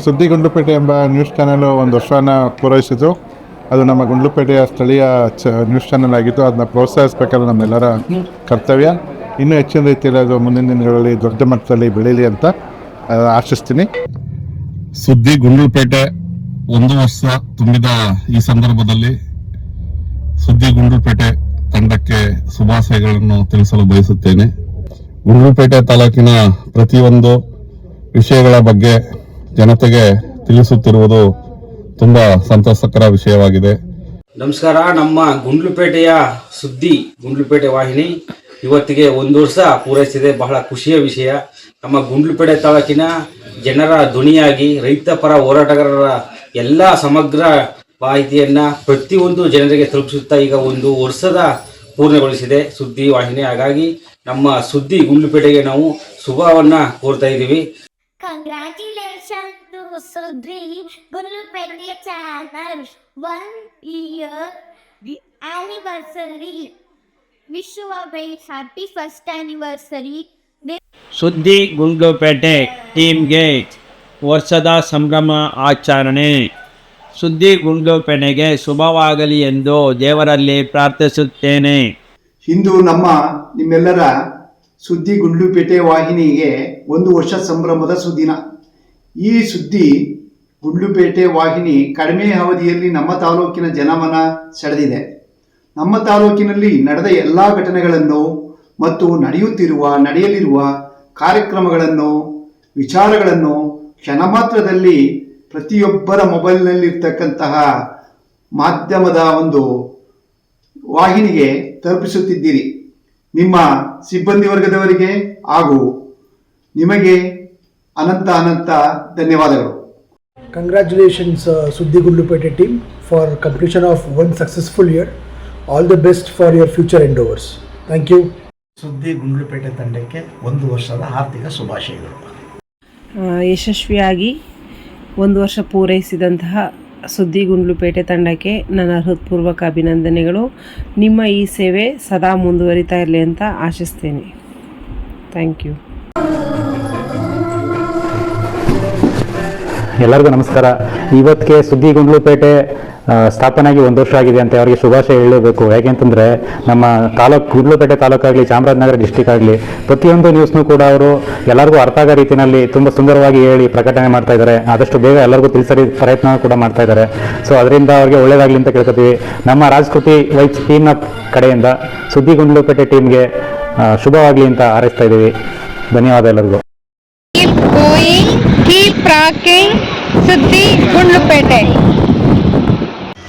ಸುದ್ದಿ ಗುಂಡ್ಲುಪೇಟೆ ಎಂಬ news channel ಒಂದು ವರ್ಷವನ್ನು ಪೂರೈಸಿತು. ಅದು ನಮ್ಮ ಗುಂಡ್ಲುಪೇಟೆಯ ಸ್ಥಳೀಯ ನ್ಯೂಸ್ ಚಾನಲ್ ಆಗಿತ್ತು. ಅದನ್ನ ಪ್ರೋತ್ಸಾಹಿಸಬೇಕಾದ್ರೆ ನಮ್ಮೆಲ್ಲರ ಕರ್ತವ್ಯ. ಇನ್ನೂ ಹೆಚ್ಚಿನ ರೀತಿಯಲ್ಲಿ ಅದು ಮುಂದಿನ ದಿನಗಳಲ್ಲಿ ದೊಡ್ಡ ಮಟ್ಟದಲ್ಲಿ ಬೆಳೀಲಿ ಅಂತ ಆಶಿಸ್ತೀನಿ. ಸುದ್ದಿ ಗುಂಡ್ಲುಪೇಟೆ 1 ವರ್ಷ ತುಂಬಿದ ಈ ಸಂದರ್ಭದಲ್ಲಿ ಸುದ್ದಿ ಗುಂಡ್ಲುಪೇಟೆ ತಂಡಕ್ಕೆ ಶುಭಾಶಯಗಳನ್ನು ತಿಳಿಸಲು ಬಯಸುತ್ತೇನೆ. ಗುಂಡ್ಲುಪೇಟೆ ತಾಲೂಕಿನ ಪ್ರತಿಯೊಂದು ವಿಷಯಗಳ ಬಗ್ಗೆ ಜನತೆಗೆ ತಿಳಿಸುತ್ತಿರುವುದು ತುಂಬಾ ಸಂತೋಷಕರ ವಿಷಯವಾಗಿದೆ. ನಮಸ್ಕಾರ. ನಮ್ಮ ಗುಂಡ್ಲುಪೇಟೆಯ ಸುದ್ದಿ ಗುಂಡ್ಲುಪೇಟೆ ವಾಹಿನಿ ಇವತ್ತಿಗೆ 1 ವರ್ಷ ಪೂರೈಸಿದೆ. ಬಹಳ ಖುಷಿಯ ವಿಷಯ. ನಮ್ಮ ಗುಂಡ್ಲುಪೇಟೆ ತಾಲೂಕಿನ ಜನರ ಧ್ವನಿಯಾಗಿ ರೈತ ಪರ ಹೋರಾಟಗಾರರ ಎಲ್ಲ ಸಮಗ್ರ ಮಾಹಿತಿಯನ್ನು ಪ್ರತಿಯೊಂದು ಜನರಿಗೆ ತಲುಪಿಸುತ್ತಾ ಈಗ 1 ವರ್ಷದ ಪೂರ್ಣಗೊಳಿಸಿದೆ ಸುದ್ದಿ ವಾಹಿನಿ. ಹಾಗಾಗಿ ನಮ್ಮ ಸುದ್ದಿ ಗುಂಡ್ಲುಪೇಟೆಗೆ ನಾವು ಶುಭವನ್ನು ಕೋರ್ತಾ ಇದ್ದೀವಿ. Congratulations to Sudhi Gullupete channel 1 year anniversary. Wish you a very happy first anniversary. ಸುದ್ದಿ ಗುಂಡ್ಲುಪೇಟೆ ಟೀಮ್ಗೆ ವರ್ಷದ ಸಂಭ್ರಮ ಆಚರಣೆ. ಸುದ್ದಿ ಗುಂಡ್ಲುಪೇಟೆಗೆ ಶುಭವಾಗಲಿ ಎಂದು ದೇವರಲ್ಲಿ ಪ್ರಾರ್ಥಿಸುತ್ತೇನೆ. ಇಂದು ನಿಮ್ಮೆಲ್ಲರ ಸುದ್ದಿ ಗುಂಡ್ಲುಪೇಟೆ ವಾಹಿನಿಗೆ 1 ವರ್ಷ ಸಂಭ್ರಮದ ಸುದಿನ. ಈ ಸುದ್ದಿ ಗುಂಡ್ಲುಪೇಟೆ ವಾಹಿನಿ ಕಡಿಮೆ ಅವಧಿಯಲ್ಲಿ ನಮ್ಮ ತಾಲೂಕಿನ ಜನಮನ ಸೆಳೆದಿದೆ. ನಮ್ಮ ತಾಲೂಕಿನಲ್ಲಿ ನಡೆದ ಎಲ್ಲ ಘಟನೆಗಳನ್ನು ಮತ್ತು ನಡೆಯಲಿರುವ ಕಾರ್ಯಕ್ರಮಗಳನ್ನು ವಿಚಾರಗಳನ್ನು ಕ್ಷಣ ಮಾತ್ರದಲ್ಲಿ ಪ್ರತಿಯೊಬ್ಬರ ಮೊಬೈಲ್ನಲ್ಲಿರ್ತಕ್ಕಂತಹ ಮಾಧ್ಯಮದ ಒಂದು ವಾಹಿನಿಗೆ ತಲುಪಿಸುತ್ತಿದ್ದೀರಿ. ನಿಮ್ಮ ಸಿಬ್ಬಂದಿ ವರ್ಗದವರಿಗೆ ಹಾಗೂ ನಿಮಗೆ ಅನಂತ ಧನ್ಯವಾದಗಳು. Congratulations Suddhi Gullupete team for completion of 1 successful year. All the best for your future endeavors. Thank you. ಸುದ್ದಿ ಗುಂಡ್ಲುಪೇಟೆ ತಂಡಕ್ಕೆ 1 ವರ್ಷದ ಹಾರ್ದಿಕ ಶುಭಾಶಯಗಳು. ಯಶಸ್ವಿಯಾಗಿ 1 ವರ್ಷ ಪೂರೈಸಿದಂತಹ ಸುದ್ದಿ ಗುಂಡ್ಲುಪೇಟೆ ತಂಡಕ್ಕೆ ನನ್ನ ಹೃತ್ಪೂರ್ವಕ ಅಭಿನಂದನೆಗಳು. ನಿಮ್ಮ ಈ ಸೇವೆ ಸದಾ ಮುಂದುವರಿತಾ ಇರಲಿ ಅಂತ ಆಶಿಸ್ತೇನೆ. Thank you. ಎಲ್ಲರಿಗೂ ನಮಸ್ಕಾರ. ಇವತ್ತಿಗೆ ಸುದ್ದಿ ಗುಂಡ್ಲುಪೇಟೆ ಸ್ಥಾಪನೆಯಾಗಿ 1 ವರ್ಷ ಆಗಿದೆ ಅಂತ ಅವರಿಗೆ ಶುಭಾಶಯ ಹೇಳಬೇಕು. ಯಾಕೆಂತಂದರೆ ನಮ್ಮ ಗುಂಡ್ಲುಪೇಟೆ ತಾಲೂಕಾಗಲಿ ಚಾಮರಾಜನಗರ ಡಿಸ್ಟಿಕ್ ಆಗಲಿ ಪ್ರತಿಯೊಂದು ನ್ಯೂಸ್ನೂ ಕೂಡ ಅವರು ಎಲ್ಲರಿಗೂ ಅರ್ಥ ಆಗೋ ರೀತಿಯಲ್ಲಿ ತುಂಬ ಸುಂದರವಾಗಿ ಹೇಳಿ ಪ್ರಕಟಣೆ ಮಾಡ್ತಾ ಇದ್ದಾರೆ. ಆದಷ್ಟು ಬೇಗ ಎಲ್ಲರಿಗೂ ತಿಳಿಸೋ ಪ್ರಯತ್ನ ಕೂಡ ಮಾಡ್ತಾ ಇದ್ದಾರೆ. ಸೊ ಅದರಿಂದ ಅವರಿಗೆ ಒಳ್ಳೆಯದಾಗಲಿ ಅಂತ ಕೇಳ್ಕೊತೀವಿ. ನಮ್ಮ ರಾಜಕೃತಿ ವೈಸ್ ಟೀಮ್ನ ಕಡೆಯಿಂದ ಸುದ್ದಿ ಗುಂಡ್ಲುಪೇಟೆ ಟೀಮ್ಗೆ ಶುಭವಾಗಲಿ ಅಂತ ಹಾರೈಸ್ತಾ ಇದ್ದೀವಿ. ಧನ್ಯವಾದ ಎಲ್ಲರಿಗೂ. ಸುದ್ದಿ ಗುಂಡ್ಲುಪೇಟೆ.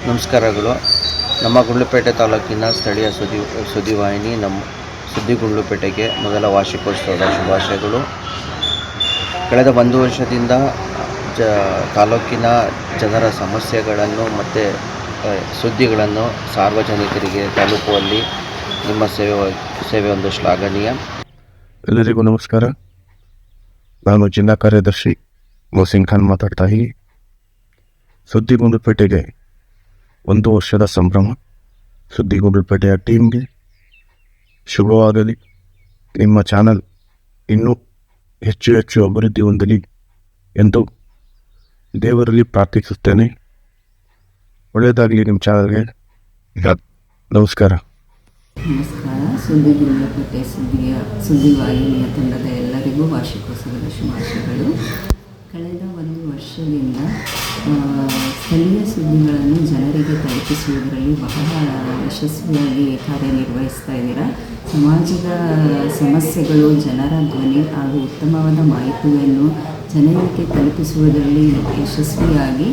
ನಮಸ್ಕಾರಗಳು. ನಮ್ಮ ಗುಂಡ್ಲುಪೇಟೆ ತಾಲೂಕಿನ ಸ್ಥಳೀಯ ಸುದ್ದಿವಾಹಿನಿ ನಮ್ಮ ಸುದ್ದಿ ಗುಂಡ್ಲುಪೇಟೆಗೆ ಮೊದಲ ವಾರ್ಷಿಕೋತ್ಸವದ ಶುಭಾಶಯಗಳು. ಕಳೆದ 1 ವರ್ಷದಿಂದ ತಾಲೂಕಿನ ಜನರ ಸಮಸ್ಯೆಗಳನ್ನು ಮತ್ತು ಸುದ್ದಿಗಳನ್ನು ಸಾರ್ವಜನಿಕರಿಗೆ ತಲುಪುವಲ್ಲಿ ನಿಮ್ಮ ಸೇವೆ ಒಂದು ಶ್ಲಾಘನೀಯ. ಎಲ್ಲರಿಗೂ ನಮಸ್ಕಾರ. ನಾನು ಜಿಲ್ಲಾ ಕಾರ್ಯದರ್ಶಿ ಮೊಹಸಿನ್ ಖಾನ್ ಮಾತಾಡ್ತಾ ಇದ್ದೀನಿ. ಸುದ್ದಿ ಗುಂಡ್ಲುಪೇಟೆಗೆ 1 ವರ್ಷದ ಸಂಭ್ರಮ. ಸುದ್ದಿ ಗುಂಡ್ಲುಪೇಟೆಯ ಟೀಮ್ಗೆ ಶುಭವಾಗಲಿ. ನಿಮ್ಮ ಚಾನಲ್ ಇನ್ನೂ ಹೆಚ್ಚು ಅಭಿವೃದ್ಧಿ ಹೊಂದಲಿ ಎಂದು ದೇವರಲ್ಲಿ ಪ್ರಾರ್ಥಿಸುತ್ತೇನೆ. ಒಳ್ಳೆಯದಾಗಲಿ ನಿಮ್ಮ ಚಾನಲ್ಗೆ. ನಮಸ್ಕಾರ. ಸುದ್ದಿ ಗುಂಡ್ಲುಪೇಟೆ ಸುದ್ದಿವಾಹಿನಿಯ ತಂಡದ ಎಲ್ಲರಿಗೂ ವಾರ್ಷಿಕೋತ್ಸವದ ಶುಭಾಶಯಗಳು. ಕಳೆದ 1 ವರ್ಷದಿಂದ ಸ್ಥಳೀಯ ಸುದ್ದಿಗಳನ್ನು ಜನರಿಗೆ ತಲುಪಿಸುವುದರಲ್ಲಿ ಬಹಳ ಯಶಸ್ವಿಯಾಗಿ ಕಾರ್ಯನಿರ್ವಹಿಸ್ತಾ ಇದ್ದೀರಾ. ಸಮಾಜದ ಸಮಸ್ಯೆಗಳು, ಜನರ ಧ್ವನಿ ಹಾಗೂ ಉತ್ತಮವಾದ ಮಾಹಿತಿಯನ್ನು ಜನರಿಗೆ ತಲುಪಿಸುವುದರಲ್ಲಿ ಯಶಸ್ವಿಯಾಗಿ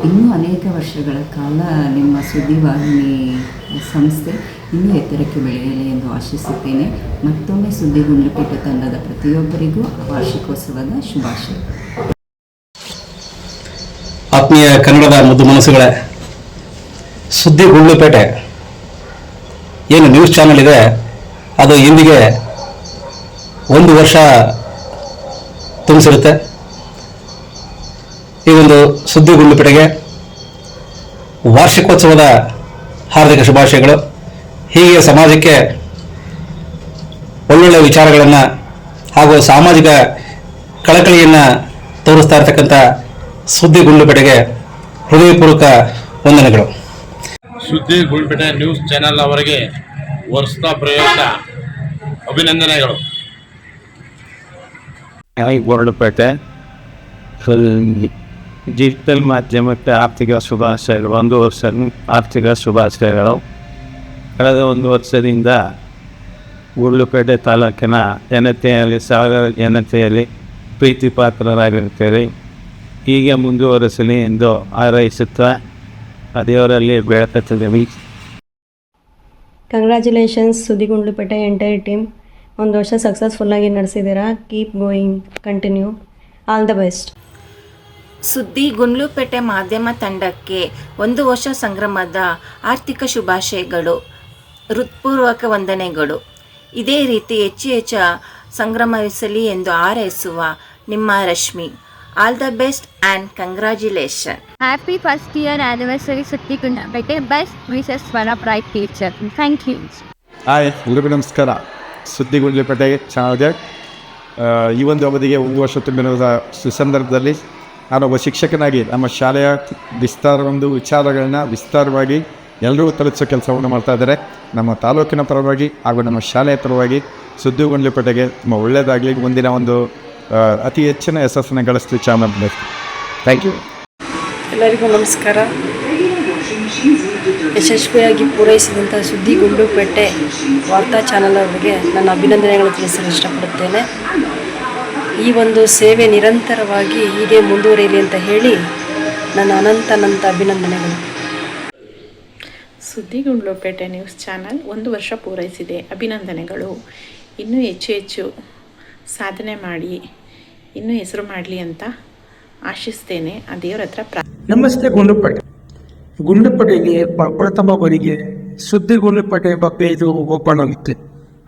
ಇನ್ನೂ ಅನೇಕ ವರ್ಷಗಳ ಕಾಲ ನಿಮ್ಮ ಸುದ್ದಿವಾಹಿನಿ ಸಂಸ್ಥೆ ಇನ್ನೂ ಎತ್ತರಕ್ಕೆ ಬೆಳೆಯಲಿ ಎಂದು ಆಶಿಸುತ್ತೇನೆ. ಮತ್ತೊಮ್ಮೆ ಸುದ್ದಿ ಗುಂಡ್ಲುಪೇಟೆ ತಂಡದ ಪ್ರತಿಯೊಬ್ಬರಿಗೂ ವಾರ್ಷಿಕೋತ್ಸವದ ಶುಭಾಶಯ. ಆತ್ಮೀಯ ಕನ್ನಡದ ಮುದ್ದು ಮನಸ್ಸುಗಳೇ, ಸುದ್ದಿ ಗುಂಡ್ಲುಪೇಟೆ ಏನು ನ್ಯೂಸ್ ಚಾನಲ್ ಇದೆ ಅದು ಇಂದಿಗೆ 1 ವರ್ಷ ತುಂಬಿಸಿರುತ್ತೆ. ಈ ಒಂದು ಸುದ್ದಿ ಗುಂಡ್ಲುಪೇಟೆಗೆ ವಾರ್ಷಿಕೋತ್ಸವದ ಹಾರ್ದಿಕ ಶುಭಾಶಯಗಳು. ಹೀಗೆ ಸಮಾಜಕ್ಕೆ ಒಳ್ಳೊಳ್ಳೆ ವಿಚಾರಗಳನ್ನು ಹಾಗೂ ಸಾಮಾಜಿಕ ಕಳಕಳಿಯನ್ನು ತೋರಿಸ್ತಾ ಇರ್ತಕ್ಕಂಥ ಸುದ್ದಿ ಗುಂಡ್ಲುಪೇಟೆಗೆ ಹೃದಯಪೂರ್ವಕ ವಂದನೆಗಳು. ಸುದ್ದಿ ಗುಂಡ್ಲುಪೇಟೆ ನ್ಯೂಸ್ ಚಾನೆಲ್ ಅವರಿಗೆ ವರ್ಷದ ಪ್ರಯುಕ್ತ ಅಭಿನಂದನೆಗಳು. ಗುಂಡ್ಲುಪೇಟೆ ಡಿಜಿಟಲ್ ಮಾಧ್ಯಮಕ್ಕೆ ಆರ್ಥಿಕ ಶುಭಾಶಯಗಳು. 1 ವರ್ಷ ಆರ್ಥಿಕ ಶುಭಾಶಯಗಳು. ಕಳೆದ 1 ವರ್ಷದಿಂದ ಗುಂಡ್ಲುಪೇಟೆ ತಾಲೂಕಿನ ಜನತೆಯಲ್ಲಿ ಸಾವಿರ ಜನತೆಯಲ್ಲಿ ಪ್ರೀತಿ ಪಾತ್ರರಾಗಿರುತ್ತೇವೆ. ಹೀಗೆ ಮುಂದುವರಿಸಲಿ ಎಂದು ಹಾರೈಸುತ್ತಾ ದೇವರಲ್ಲಿ ಬೇಡ್ಕೊತಿದ್ದೀವಿ. ಕಂಗ್ರ್ಯಾಚುಲೇಷನ್ಸ್ ಸುದ್ದಿ ಗುಂಡ್ಲುಪೇಟೆ ಎಂಟೈರ್ ಟೀಮ್. 1 ವರ್ಷ ಸಕ್ಸಸ್ಫುಲ್ಲಾಗಿ ನಡೆಸಿದ್ದೀರಾ. Keep going, continue, all the best. ಸುದ್ದಿ ಗುಂಡ್ಲುಪೇಟೆ ಮಾಧ್ಯಮ ತಂಡಕ್ಕೆ 1 ವರ್ಷ ಸಂಭ್ರಮದ ಆರ್ಥಿಕ ಶುಭಾಶಯಗಳು, ಹೃತ್ಪೂರ್ವಕ ವಂದನೆಗಳು. ಇದೇ ರೀತಿ ಹೆಚ್ಚು ಸಂಭ್ರಮಿಸಲಿ ಎಂದು ಹಾರೈಸುವ ನಿಮ್ಮ Rashmi. All the best and congratulation. Happy first year anniversary Sutti Gundupette. Best wishes for a bright future. Thank you. Hi ಎಲ್ರಿಗೂ ನಮಸ್ಕಾರ. ಸುದ್ದಿ ಗುಂಡ್ಲುಪೇಟೆ ಚಾನಲ್ಗೆ ಈ ಒಂದು ಅವಧಿಗೆ 1 ವರ್ಷ ತುಂಬಿರುವ ಸಂದರ್ಭದಲ್ಲಿ ನಾನೊಬ್ಬ ಶಿಕ್ಷಕನಾಗಿ ನಮ್ಮ ಶಾಲೆಯ ವಿಚಾರಗಳನ್ನ ವಿಸ್ತಾರವಾಗಿ ಎಲ್ಲರಿಗೂ ತಲುಪಿಸೋ ಕೆಲಸವನ್ನು ಮಾಡ್ತಾ ಇದ್ದಾರೆ. ನಮ್ಮ ತಾಲೂಕಿನ ಪರವಾಗಿ ಹಾಗೂ ನಮ್ಮ ಶಾಲೆಯ ಪರವಾಗಿ ಸುದ್ದಿ ಗುಂಡ್ಲುಪೇಟೆಗೆ ತುಂಬ ಒಳ್ಳೆಯದಾಗಲಿ, ಮುಂದಿನ ಒಂದು ಅತಿ ಹೆಚ್ಚಿನ ಯಶಸ್ಸನ್ನು ಗಳಿಸ್ತೀವಿ ಚಾನಲ್. Thank you. ಎಲ್ಲರಿಗೂ ನಮಸ್ಕಾರ. ಯಶಸ್ವಿಯಾಗಿ ಪೂರೈಸಿದಂಥ ಸುದ್ದಿ ಗುಂಡ್ಲುಪೇಟೆ ವಾರ್ತಾ ಚಾನಲ್ ಅವರಿಗೆ ನನ್ನ ಅಭಿನಂದನೆಗಳನ್ನು ತಿಳಿಸಲು ಇಷ್ಟಪಡುತ್ತೇನೆ. ಈ ಒಂದು ಸೇವೆ ನಿರಂತರವಾಗಿ ಹೀಗೆ ಮುಂದುವರಿಯಲಿ ಅಂತ ಹೇಳಿ ನನ್ನ ಅನಂತ ಅಭಿನಂದನೆಗಳು. ಸುದ್ದಿ ಗುಂಡ್ಲುಪೇಟೆ ನ್ಯೂಸ್ ಚಾನಲ್ 1 ವರ್ಷ ಪೂರೈಸಿದೆ. ಅಭಿನಂದನೆಗಳು. ಇನ್ನೂ ಹೆಚ್ಚು ಸಾಧನೆ ಮಾಡಿ ಇನ್ನೂ ಹೆಸರು ಮಾಡಲಿ ಅಂತ ಆಶಿಸ್ತೇನೆ. ಆ ದೇವರ ಹತ್ರ ನಮಸ್ತೆ. ಗುಂಡ್ಲುಪೇಟೆಗೆ ಪ್ರಥಮ ಬಾರಿಗೆ ಸುದ್ದಿ ಗುಂಡ್ಲುಪೇಟೆ ಬಗ್ಗೆ ಇದು ಓಪನ್ ಆಗುತ್ತೆ.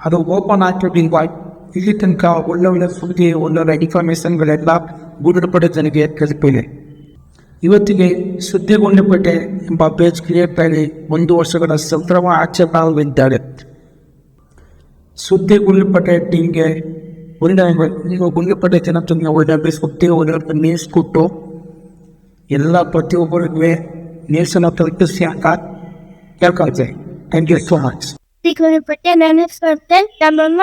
ಅದು ಓಪನ್ ಆಗಿದ್ದರಿಂದ ಇಲ್ಲಿ ತನಕ ಒಳ್ಳೊಳ್ಳೆ ಸುದ್ದಿ, ಒಳ್ಳೊಳ್ಳೆ ಇನ್ಫಾರ್ಮೇಷನ್ಗಳೆಲ್ಲ ಗುಂಡ್ಲುಪೇಟೆ ಜನಕ್ಕೆ ತಲುಪಿದೆ. ಇವತ್ತಿಗೆ ಸುದ್ದಿ ಗುಂಡ್ಲುಪೇಟೆ ಎಂಬ ಪೇಜ್ ಕ್ರಿಯೇಟ್ ಆಗಿ 1 ವರ್ಷಗಳ ಸಂಭ್ರಮ ಆಚರಣೆಯಾಗಿದ್ದಾರೆ. ಸುದ್ದಿ ಗುಂಡ್ಲುಪೇಟೆ ಟೀಮ್ಗೆ ನೀವು ಗುಂಡ್ಲುಪೇಟೆ ಜನತೆಗೆ ಒಳ್ಳೆ ಸುದ್ದಿ, ಒಳ್ಳೆ ನ್ಯೂಸ್ ಕೊಟ್ಟು ಎಲ್ಲ ಪ್ರತಿಯೊಬ್ಬರಿಗೂ ನ್ಯೂಸನ್ನು ತಲುಪಿಸಿ ಅಂತ ಕೇಳ್ಕೊಳ್ತೇವೆ. Thank you so much. ಸುದ್ದಿ ಗುಂಡ್ಲುಪೇಟೆ ನೆನಪಿಸ್ಕೊಳ್ತೇನೆ. ನಮ್ಮಮ್ಮ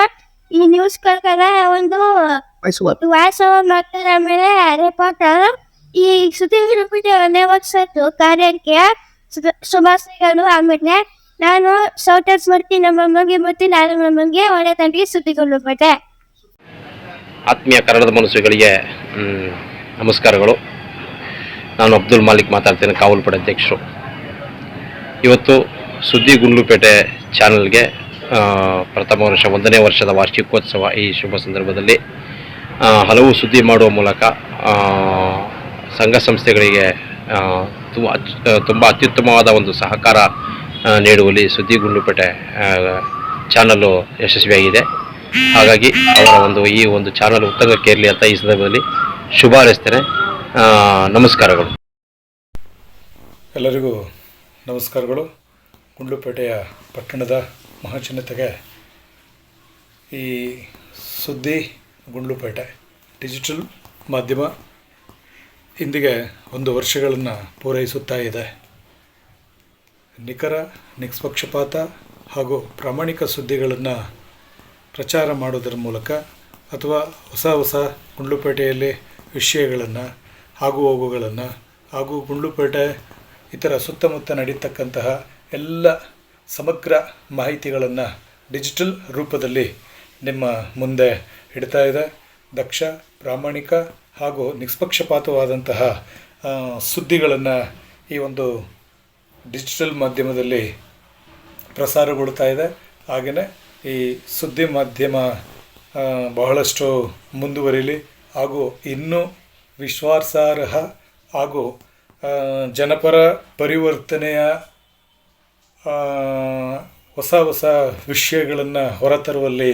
ಈ ನ್ಯೂಸ್ ಪ್ರಕಾರ ಒಂದು ವಾಯ್ಸ್ ಓವರ್ ಮಾಡ್ತಾರೆ. ಆಮೇಲೆ ರಿಪೋರ್ಟರ್ ಈ ಸುದ್ದಿ ಗುಂಡ್ಲುಪೇಟೆ 1ನೇ ವರ್ಷದ್ದು ಕಾರ್ಯಕ್ಕೆ ಶುಭಾಶಯಗಳು. ಆಮೇಲೆ ನಾನು ಶೌಟರ್ಸ್ ಮಾಡ್ತೀನಿ ನಮ್ಮಮ್ಮಗೆ ಮತ್ತು ನಾನು ನಮ್ಮಮ್ಮಗೆ ಒಳ್ಳೆ ತಂಡಿಗೆ ಸುದ್ದಿ ಗುಂಡ್ಲುಪೇಟೆ. ಆತ್ಮೀಯ ಕನ್ನಡದ ಮನಸ್ಸುಗಳಿಗೆ ನಮಸ್ಕಾರಗಳು. ನಾನು ಅಬ್ದುಲ್ ಮಾಲಿಕ್ ಮಾತಾಡ್ತೇನೆ, ಕಾವಲುಪಡೆ ಅಧ್ಯಕ್ಷರು. ಇವತ್ತು ಸುದ್ದಿ ಗುಂಡ್ಲುಪೇಟೆ ಚಾನಲ್ಗೆ ಪ್ರಥಮ ವರ್ಷ 1ನೇ ವರ್ಷದ ವಾರ್ಷಿಕೋತ್ಸವ. ಈ ಶುಭ ಸಂದರ್ಭದಲ್ಲಿ ಹಲವು ಸುದ್ದಿ ಮಾಡುವ ಮೂಲಕ ಸಂಘ ಸಂಸ್ಥೆಗಳಿಗೆ ತುಂಬ ಅತ್ಯುತ್ತಮವಾದ ಒಂದು ಸಹಕಾರ ನೀಡುವಲ್ಲಿ ಸುದ್ದಿ ಗುಂಡ್ಲುಪೇಟೆ ಚಾನಲ್ಲು ಯಶಸ್ವಿಯಾಗಿದೆ. ಹಾಗಾಗಿ ಅವರ ಈ ಒಂದು ಚಾನಲ್ ಉತ್ತಂಗಕ್ಕೇರಲಿ ಅಂತ ಈ ಸಂದರ್ಭದಲ್ಲಿ ಶುಭ ಹಾರೈಸ್ತೇನೆ. ನಮಸ್ಕಾರಗಳು. ಎಲ್ಲರಿಗೂ ನಮಸ್ಕಾರಗಳು. ಗುಂಡ್ಲುಪೇಟೆಯ ಪಟ್ಟಣದ ಮಹಾಜನತೆಗೆ ಈ ಸುದ್ದಿ ಗುಂಡ್ಲುಪೇಟೆ ಡಿಜಿಟಲ್ ಮಾಧ್ಯಮ ಇಂದಿಗೆ 1 ವರ್ಷಗಳನ್ನು ಪೂರೈಸುತ್ತಾ ಇದೆ. ನಿಖರ, ನಿಷ್ಪಕ್ಷಪಾತ ಹಾಗೂ ಪ್ರಾಮಾಣಿಕ ಸುದ್ದಿಗಳನ್ನು ಪ್ರಚಾರ ಮಾಡೋದರ ಮೂಲಕ ಅಥವಾ ಹೊಸ ಗುಂಡ್ಲುಪೇಟೆಯಲ್ಲಿ ವಿಷಯಗಳನ್ನು, ಆಗು ಹೋಗುಗಳನ್ನು ಹಾಗೂ ಗುಂಡ್ಲುಪೇಟೆ ಇತರ ಸುತ್ತಮುತ್ತ ನಡೀತಕ್ಕಂತಹ ಎಲ್ಲ ಸಮಗ್ರ ಮಾಹಿತಿಗಳನ್ನು ಡಿಜಿಟಲ್ ರೂಪದಲ್ಲಿ ನಿಮ್ಮ ಮುಂದೆ ಇಡ್ತಾ ಇದೆ. ದಕ್ಷ, ಪ್ರಾಮಾಣಿಕ ಹಾಗೂ ನಿಷ್ಪಕ್ಷಪಾತವಾದಂತಹ ಸುದ್ದಿಗಳನ್ನು ಈ ಒಂದು ಡಿಜಿಟಲ್ ಮಾಧ್ಯಮದಲ್ಲಿ ಪ್ರಸಾರಗೊಳ್ತಾ ಇದೆ. ಹಾಗೆಯೇ ಈ ಸುದ್ದಿ ಮಾಧ್ಯಮ ಬಹಳಷ್ಟು ಮುಂದುವರಿಲಿ ಹಾಗೂ ಇನ್ನೂ ವಿಶ್ವಾಸಾರ್ಹ ಹಾಗೂ ಜನಪರ ಪರಿವರ್ತನೆಯ ಹೊಸ ವಿಷಯಗಳನ್ನು ಹೊರತರುವಲ್ಲಿ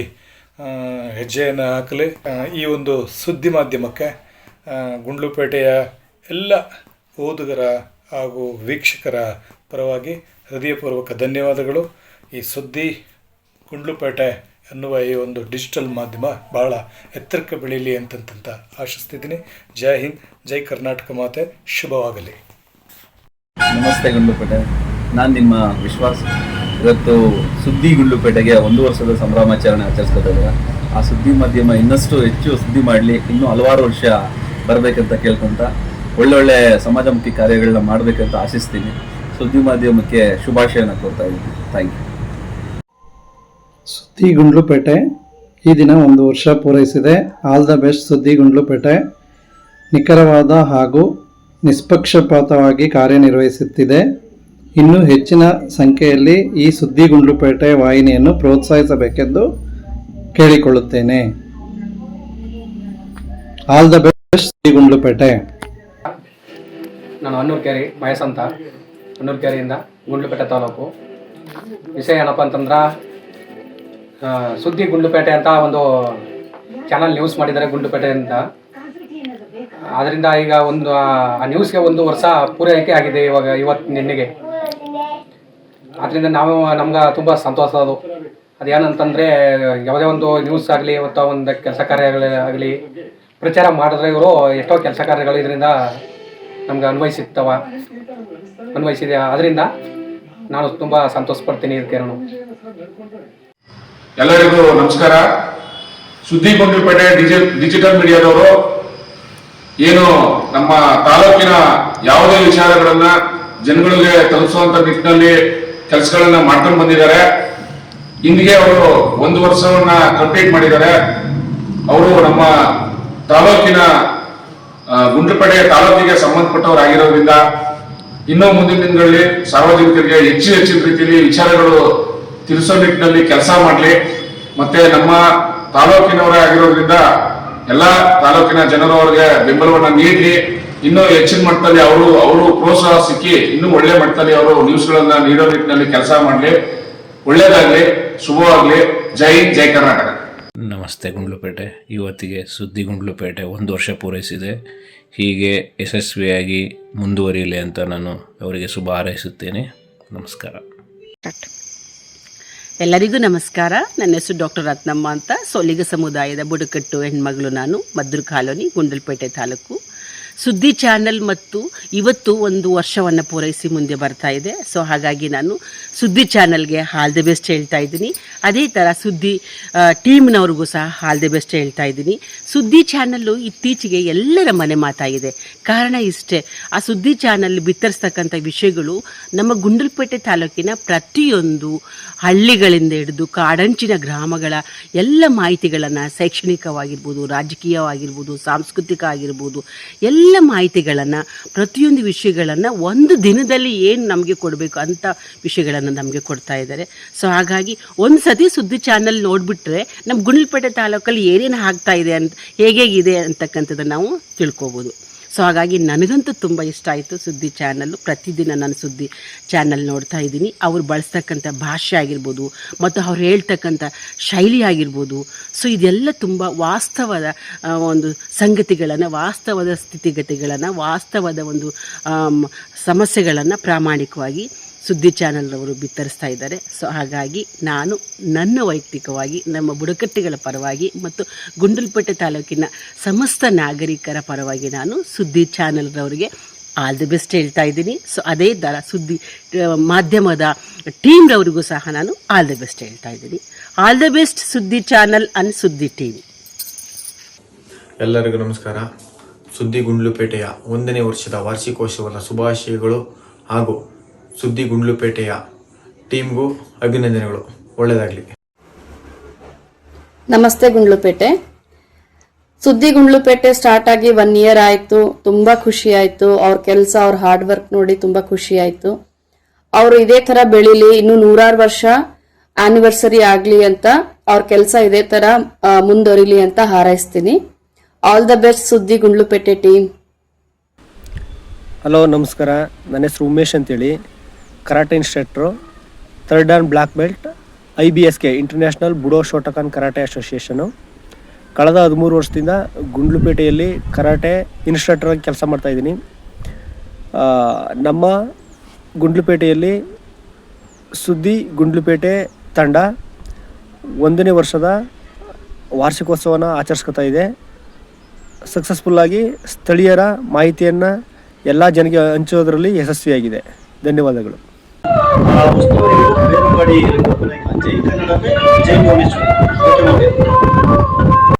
ಹೆಜ್ಜೆಯನ್ನು ಹಾಕಲಿ. ಈ ಒಂದು ಸುದ್ದಿ ಮಾಧ್ಯಮಕ್ಕೆ ಗುಂಡ್ಲುಪೇಟೆಯ ಎಲ್ಲ ಓದುಗರ ಹಾಗೂ ವೀಕ್ಷಕರ ಪರವಾಗಿ ಹೃದಯಪೂರ್ವಕ ಧನ್ಯವಾದಗಳು. ಈ ಸುದ್ದಿ ಗುಂಡ್ಲುಪೇಟೆ ಎನ್ನುವ ಈ ಒಂದು ಡಿಜಿಟಲ್ ಮಾಧ್ಯಮ ಬಹಳ ಎತ್ತರಕ್ಕೆ ಬೆಳೀಲಿ ಅಂತಂತ ಆಶಿಸ್ತಿದ್ದೀನಿ. ಜೈ ಹಿಂದ್, ಜೈ ಕರ್ನಾಟಕ ಮಾತೆ, ಶುಭವಾಗಲಿ. ನಮಸ್ತೆ ಗುಂಡ್ಲುಪೇಟೆ, ನಾನು ನಿಮ್ಮ ವಿಶ್ವಾಸ್. ಇವತ್ತು ಸುದ್ದಿ ಗುಂಡ್ಲುಪೇಟೆಗೆ 1 ವರ್ಷದ ಸಂಭ್ರಮಾಚರಣೆ ಆಚರಿಸ್ಕೊತಾ ಇದ್ದಾರೆ. ಆ ಸುದ್ದಿ ಮಾಧ್ಯಮ ಇನ್ನಷ್ಟು ಹೆಚ್ಚು ಸುದ್ದಿ ಮಾಡಲಿ, ಇನ್ನೂ ಹಲವಾರು ವರ್ಷ ಬರಬೇಕಂತ ಕೇಳ್ಕೊಂತ ಒಳ್ಳೊಳ್ಳೆ ಸಮಾಜಮುಖಿ ಕಾರ್ಯಗಳನ್ನ ಮಾಡಬೇಕಂತ ಆಶಿಸ್ತೀನಿ. ಸುದ್ದಿ ಮಾಧ್ಯಮಕ್ಕೆ ಶುಭಾಶಯನ ಕೋರ್ತಾ ಇದ್ದೀನಿ. Thank you. ಸುದ್ದಿ ಗುಂಡ್ಲುಪೇಟೆ ಈ ದಿನ 1 ವರ್ಷ ಪೂರೈಸಿದೆ. ಆಲ್ ದ ಬೆಸ್ಟ್ ಸುದ್ದಿ ಗುಂಡ್ಲುಪೇಟೆ. ನಿಖರವಾದ ಹಾಗೂ ನಿಷ್ಪಕ್ಷಪಾತವಾಗಿ ಕಾರ್ಯನಿರ್ವಹಿಸುತ್ತಿದೆ. ಇನ್ನೂ ಹೆಚ್ಚಿನ ಸಂಖ್ಯೆಯಲ್ಲಿ ಈ ಸುದ್ದಿ ಗುಂಡ್ಲುಪೇಟೆ ವಾಹಿನಿಯನ್ನು ಪ್ರೋತ್ಸಾಹಿಸಬೇಕೆಂದು ಕೇಳಿಕೊಳ್ಳುತ್ತೇನೆ. ಆಲ್ ದ ಬೆಸ್ಟ್ ಸುದ್ದಿ ಗುಂಡ್ಲುಪೇಟೆ. ನಾನು ಅನ್ನೂರು ಕೆರೆ ಮಹೇಶ್ ಅಂತ, ಅನ್ನೂರು ಕೆರೆಯಿಂದ ಗುಂಡ್ಲುಪೇಟೆ ತಾಲೂಕು. ವಿಷಯ ಏನಪ್ಪ ಅಂತಂದ್ರೆ, ಸುದ್ದಿ ಗುಂಡ್ಲುಪೇಟೆ ಅಂತ ಒಂದು ಚಾನಲ್ ನ್ಯೂಸ್ ಮಾಡಿದ್ದಾರೆ ಗುಂಡ್ಲುಪೇಟೆಯಿಂದ. ಅದರಿಂದ ಈಗ ಆ ನ್ಯೂಸ್ಗೆ 1 ವರ್ಷ ಪೂರೈಕೆ ಆಗಿದೆ ಇವತ್ತು ನಿನ್ನೆಗೆ. ಅದರಿಂದ ನಮ್ಗೆ ತುಂಬ ಸಂತೋಷ. ಅದೇನಂತಂದರೆ, ಯಾವುದೇ ಒಂದು ನ್ಯೂಸ್ ಆಗಲಿ ಅಥವಾ ಒಂದು ಕೆಲಸ ಕಾರ್ಯಗಳಾಗಲಿ ಪ್ರಚಾರ ಮಾಡಿದ್ರೆ ಇವರು ಎಷ್ಟೋ ಕೆಲಸ ಕಾರ್ಯಗಳು ಇದರಿಂದ ನಮ್ಗೆ ಅನ್ವಯಿಸಿದೆ. ಅದರಿಂದ ನಾನು ತುಂಬ ಸಂತೋಷ ಪಡ್ತೀನಿ ಇದಕ್ಕೆ. ಎಲ್ಲರಿಗೂ ನಮಸ್ಕಾರ. ಸುದ್ದಿ ಗುಂಡ್ಲುಪೇಟೆ ಡಿಜಿಟಲ್ ಮೀಡಿಯಾದವರು ಏನು ನಮ್ಮ ತಾಲೂಕಿನ ಯಾವುದೇ ವಿಚಾರಗಳನ್ನ ಜನಗಳಿಗೆ ತಲುಪಿಸುವಂತ ನಿಟ್ಟಿನಲ್ಲಿ ಕೆಲಸಗಳನ್ನ ಮಾಡ್ಕೊಂಡು ಬಂದಿದ್ದಾರೆ. ಇಂದಿಗೆ ಅವರು 1 ವರ್ಷವನ್ನ ಕಂಪ್ಲೀಟ್ ಮಾಡಿದ್ದಾರೆ. ಅವರು ನಮ್ಮ ತಾಲೂಕಿನ ಗುಂಡ್ಲುಪೇಟೆ ತಾಲೂಕಿಗೆ ಸಂಬಂಧಪಟ್ಟವರಾಗಿರೋದ್ರಿಂದ ಇನ್ನೂ ಮುಂದಿನ ದಿನಗಳಲ್ಲಿ ಸಾರ್ವಜನಿಕರಿಗೆ ಹೆಚ್ಚಿನ ರೀತಿಯಲ್ಲಿ ವಿಚಾರಗಳು ತಿಳಿಸೋ ನಿಟ್ಟಿನಲ್ಲಿ ಕೆಲಸ ಮಾಡಲಿ. ಮತ್ತೆ ನಮ್ಮ ತಾಲೂಕಿನವರೇ ಆಗಿರೋದ್ರಿಂದ ಎಲ್ಲ ತಾಲೂಕಿನ ಜನರು ಅವರಿಗೆ ಬೆಂಬಲವನ್ನ ನೀಡಲಿ. ಇನ್ನೂ ಹೆಚ್ಚಿನ ಮಟ್ಟದಲ್ಲಿ ಅವರು ಪ್ರೋತ್ಸಾಹ ಸಿಕ್ಕಿ ಇನ್ನೂ ಒಳ್ಳೆ ಮಟ್ಟದಲ್ಲಿ ಅವರು ನ್ಯೂಸ್ಗಳನ್ನ ನೀಡೋ ನಿಟ್ಟಿನಲ್ಲಿ ಕೆಲಸ ಮಾಡಲಿ. ಒಳ್ಳೇದಾಗಲಿ, ಶುಭವಾಗಲಿ. ಜೈ ಹಿಂದ್, ಜೈ ಕರ್ನಾಟಕ. ನಮಸ್ತೆ ಗುಂಡ್ಲುಪೇಟೆ. ಇವತ್ತಿಗೆ ಸುದ್ದಿ ಗುಂಡ್ಲುಪೇಟೆ 1 ವರ್ಷ ಪೂರೈಸಿದೆ. ಹೀಗೆ ಯಶಸ್ವಿಯಾಗಿ ಮುಂದುವರಿಯಲಿ ಅಂತ ನಾನು ಅವರಿಗೆ ಶುಭ ಹಾರೈಸುತ್ತೇನೆ. ನಮಸ್ಕಾರ. ಎಲ್ಲರಿಗೂ ನಮಸ್ಕಾರ. ನನ್ನ ಹೆಸರು ಡಾಕ್ಟರ್ ರತ್ನಮ್ಮ ಅಂತ. ಸೋಲಿಗ ಸಮುದಾಯದ ಬುಡಕಟ್ಟು ಹೆಣ್ಮಗಳು ನಾನು. ಮದ್ದೂರು ಕಾಲೋನಿ, ಗುಂಡ್ಲುಪೇಟೆ ತಾಲೂಕು. ಸುದ್ದಿ ಚಾನಲ್ ಮತ್ತು ಇವತ್ತು 1 ವರ್ಷವನ್ನು ಪೂರೈಸಿ ಮುಂದೆ ಬರ್ತಾ ಇದೆ. ಸೊ ಹಾಗಾಗಿ ನಾನು ಸುದ್ದಿ ಚಾನಲ್ಗೆ ಆಲ್ ದಿ ಬೆಸ್ಟ್ ಹೇಳ್ತಾ ಇದ್ದೀನಿ. ಅದೇ ಥರ ಸುದ್ದಿ ಟೀಮ್ನವ್ರಿಗೂ ಸಹ ಆಲ್ ದಿ ಬೆಸ್ಟ್ ಹೇಳ್ತಾ ಇದ್ದೀನಿ. ಸುದ್ದಿ ಚಾನಲ್ಲು ಇತ್ತೀಚೆಗೆ ಎಲ್ಲರ ಮನೆ ಮಾತಾಗಿದೆ. ಕಾರಣ ಇಷ್ಟೇ, ಆ ಸುದ್ದಿ ಚಾನಲ್ ಬಿತ್ತರಿಸ್ತಕ್ಕಂಥ ವಿಷಯಗಳು ನಮ್ಮ ಗುಂಡ್ಲುಪೇಟೆ ತಾಲೂಕಿನ ಪ್ರತಿಯೊಂದು ಹಳ್ಳಿಗಳಿಂದ ಹಿಡಿದು ಕಾಡಂಚಿನ ಗ್ರಾಮಗಳ ಎಲ್ಲ ಮಾಹಿತಿಗಳನ್ನು, ಶೈಕ್ಷಣಿಕವಾಗಿರ್ಬೋದು, ರಾಜಕೀಯವಾಗಿರ್ಬೋದು, ಸಾಂಸ್ಕೃತಿಕ ಆಗಿರ್ಬೋದು, ಎಲ್ಲ ಮಾಹಿತಿಗಳನ್ನು, ಪ್ರತಿಯೊಂದು ವಿಷಯಗಳನ್ನು ಒಂದು ದಿನದಲ್ಲಿ ಏನು ನಮಗೆ ಕೊಡಬೇಕು ಅಂಥ ವಿಷಯಗಳನ್ನು ನಮಗೆ ಕೊಡ್ತಾ ಇದ್ದಾರೆ. ಸೊ ಹಾಗಾಗಿ ಒಂದು ಸತಿ ಸುದ್ದಿ ಚಾನಲ್ ನೋಡಿಬಿಟ್ರೆ ನಮ್ಮ ಗುಂಡ್ಲುಪೇಟೆ ತಾಲೂಕಲ್ಲಿ ಏನೇನು ಆಗ್ತಾ ಇದೆ ಅಂತ, ಹೇಗಿದೆ ಅಂತಕ್ಕಂಥದ್ದನ್ನು ನಾವು ತಿಳ್ಕೊಬೋದು. ಸೊ ಹಾಗಾಗಿ ನನಗಂತೂ ತುಂಬ ಇಷ್ಟ ಆಯಿತು ಸುದ್ದಿ ಚಾನಲ್ಲು. ಪ್ರತಿದಿನ ನಾನು ಸುದ್ದಿ ಚಾನಲ್ ನೋಡ್ತಾ ಇದ್ದೀನಿ. ಅವ್ರು ಬಳಸ್ತಕ್ಕಂಥ ಭಾಷೆ ಆಗಿರ್ಬೋದು ಮತ್ತು ಅವ್ರು ಹೇಳ್ತಕ್ಕಂಥ ಶೈಲಿ ಆಗಿರ್ಬೋದು. ಸೊ ಇದೆಲ್ಲ ತುಂಬ ವಾಸ್ತವದ ಒಂದು ಸಂಗತಿಗಳನ್ನು, ವಾಸ್ತವದ ಸ್ಥಿತಿಗತಿಗಳನ್ನು, ವಾಸ್ತವದ ಒಂದು ಸಮಸ್ಯೆಗಳನ್ನು ಪ್ರಾಮಾಣಿಕವಾಗಿ ಸುದ್ದಿ ಚಾನಲ್ನವರು ಬಿತ್ತರಿಸ್ತಾ ಇದ್ದಾರೆ. ಸೊ ಹಾಗಾಗಿ ನಾನು ನನ್ನ ವೈಯಕ್ತಿಕವಾಗಿ ನಮ್ಮ ಬುಡಕಟ್ಟುಗಳ ಪರವಾಗಿ ಮತ್ತು ಗುಂಡ್ಲುಪೇಟೆ ತಾಲೂಕಿನ ಸಮಸ್ತ ನಾಗರಿಕರ ಪರವಾಗಿ ನಾನು ಸುದ್ದಿ ಚಾನಲ್ನವರಿಗೆ ಆಲ್ ದಿ ಬೆಸ್ಟ್ ಹೇಳ್ತಾ ಇದ್ದೀನಿ. ಸೊ ಅದೇ ಥರ ಸುದ್ದಿ ಮಾಧ್ಯಮದ ಟೀಮ್ನವರಿಗೂ ಸಹ ನಾನು ಆಲ್ ದಿ ಬೆಸ್ಟ್ ಹೇಳ್ತಾ ಇದ್ದೀನಿ. ಆಲ್ ದಿ ಬೆಸ್ಟ್ ಸುದ್ದಿ ಚಾನಲ್ ಅಂಡ್ ಸುದ್ದಿ ಟೀಮ್. ಎಲ್ಲರಿಗೂ ನಮಸ್ಕಾರ. ಸುದ್ದಿ ಗುಂಡ್ಲುಪೇಟೆಯ 1ನೇ ವರ್ಷದ ವಾರ್ಷಿಕೋತ್ಸವದ ಶುಭಾಶಯಗಳು ಹಾಗೂ ಸುದ್ದಿ ಗುಂಡ್ಲುಪೇಟೆಯ ಟೀಮ್ಗೂ ಅಭಿನಂದನೆಗಳು. ಒಳ್ಳೆಯದಾಗಲಿ. ನಮಸ್ತೆ ಗುಂಡ್ಲುಪೇಟೆ. ಸುದ್ದಿ ಗುಂಡ್ಲುಪೇಟೆ ಸ್ಟಾರ್ಟ್ ಆಗಿ 1 ಇಯರ್ ಆಯಿತು. ತುಂಬ ಖುಷಿ ಆಯಿತು. ಅವ್ರ ಕೆಲಸ, ಅವ್ರ ಹಾರ್ಡ್ ವರ್ಕ್ ನೋಡಿ ತುಂಬ ಖುಷಿ ಆಯಿತು. ಅವರು ಇದೇ ಥರ ಬೆಳೀಲಿ, ಇನ್ನೂ 100 ವರ್ಷ ಆನಿವರ್ಸರಿ ಆಗಲಿ ಅಂತ, ಅವ್ರ ಕೆಲಸ ಇದೇ ಥರ ಮುಂದುವರಿಲಿ ಅಂತ ಹಾರೈಸ್ತೀನಿ. ಆಲ್ ದ ಬೆಸ್ಟ್ ಸುದ್ದಿ ಗುಂಡ್ಲುಪೇಟೆ ಟೀಮ್. ಹಲೋ ನಮಸ್ಕಾರ. ನನ್ನ ಹೆಸರು ಉಮೇಶ್ ಅಂತೇಳಿ, karate instructor, 3rd and black belt, IBSK International Budo Shotokan Karate Association. ಕಳೆದ 13 ವರ್ಷದಿಂದ ಗುಂಡ್ಲುಪೇಟೆಯಲ್ಲಿ ಕರಾಟೆ ಇನ್ಸ್ಟ್ರಕ್ಟರಾಗಿ ಕೆಲಸ ಮಾಡ್ತಾಯಿದ್ದೀನಿ. ನಮ್ಮ ಗುಂಡ್ಲುಪೇಟೆಯಲ್ಲಿ ಸುದ್ದಿ ಗುಂಡ್ಲುಪೇಟೆ ತಂಡ 1ನೇ ವರ್ಷದ ವಾರ್ಷಿಕೋತ್ಸವನ ಆಚರಿಸ್ಕೊತಾ ಇದೆ. ಸಕ್ಸಸ್ಫುಲ್ಲಾಗಿ ಸ್ಥಳೀಯರ ಮಾಹಿತಿಯನ್ನು ಎಲ್ಲ ಜನಕ್ಕೆ ಹಂಚೋದ್ರಲ್ಲಿ ಯಶಸ್ವಿಯಾಗಿದೆ. ಧನ್ಯವಾದಗಳು.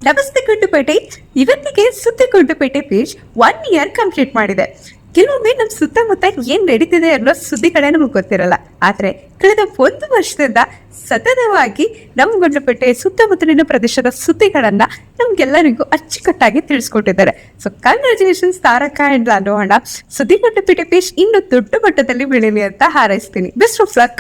ನಮಸ್ತೆ ಗುಂಡ್ಲುಪೇಟೆ. ಇವತ್ತಿಗೆ ಸುದ್ದಿ ಗುಂಡ್ಲುಪೇಟೆ ಪೇಜ್ 1 ಇಯರ್ ಕಂಪ್ಲೀಟ್ ಮಾಡಿದೆ. ಕೆಲವೊಮ್ಮೆ ನಮ್ಮ ಸುತ್ತಮುತ್ತ ಏನ್ ನಡೀತಿದೆ ಅನ್ನೋ ಸುದ್ದಿಗಳೇ ನಮಗೆ ಗೊತ್ತಿರಲ್ಲ. ಆದ್ರೆ ಕಳೆದ 1 ವರ್ಷದಿಂದ ಸತತವಾಗಿ ನಮ್ಮ ಗುಂಡ್ಲುಪೇಟೆ ಸುತ್ತಮುತ್ತಲಿನ ಪ್ರದೇಶದ ಸುದ್ದಿಗಳನ್ನ ನಮ್ಗೆಲ್ಲರಿಗೂ ಅಚ್ಚುಕಟ್ಟಾಗಿ ತಿಳಿಸ್ಕೊಟ್ಟಿದ್ದಾರೆ. So congratulations Taraka and Lalu ಅಣ್ಣ. ಸುದ್ದಿ ಗುಂಡ್ಲುಪೇಟೆ ಪೇಜ್ ಇನ್ನು ದೊಡ್ಡ ಮಟ್ಟದಲ್ಲಿ ಬೆಳೀಲಿ ಅಂತ ಹಾರೈಸ್ತೀನಿ. Best of luck.